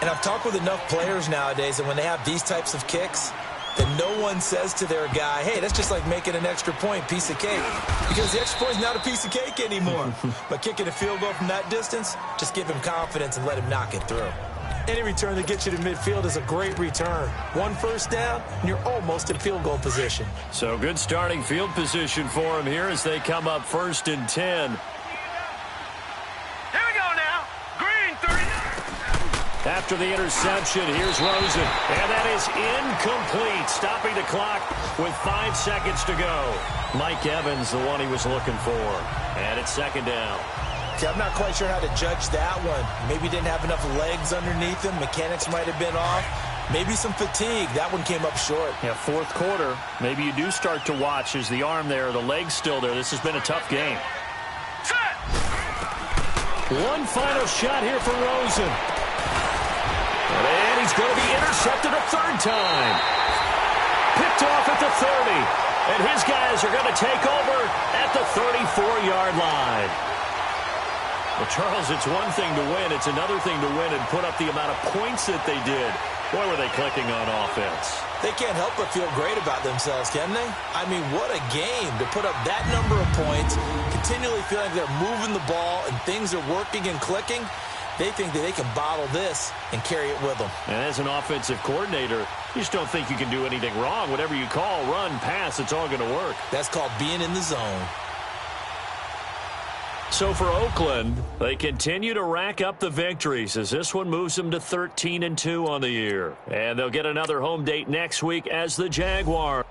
And I've talked with enough players nowadays that when they have these types of kicks, that no one says to their guy, hey, that's just like making an extra point, piece of cake. Because the extra point is not a piece of cake anymore. But kicking a field goal from that distance, just give him confidence and let him knock it through. Any return that gets you to midfield is a great return. 1 first down, and you're almost in field goal position. So good starting field position for him here as they come up 1st and 10. After the interception, here's Rosen. And that is incomplete, stopping the clock with 5 seconds to go. Mike Evans, the one he was looking for. And it's 2nd down. See, I'm not quite sure how to judge that one. Maybe didn't have enough legs underneath him. Mechanics might have been off. Maybe some fatigue. That one came up short. Yeah, 4th quarter. Maybe you do start to watch as the arm there, the leg's still there. This has been a tough game. One final shot here for Rosen. And he's going to be intercepted a 3rd time. Picked off at the 30. And his guys are going to take over at the 34-yard line. Well, Charles, it's one thing to win. It's another thing to win and put up the amount of points that they did. Boy, were they clicking on offense. They can't help but feel great about themselves, can they? I mean, what a game to put up that number of points, continually feeling they're moving the ball and things are working and clicking. They think that they can bottle this and carry it with them. And as an offensive coordinator, you just don't think you can do anything wrong. Whatever you call, run, pass, it's all going to work. That's called being in the zone. So for Oakland, they continue to rack up the victories as this one moves them to 13-2 on the year. And they'll get another home date next week as the Jaguars.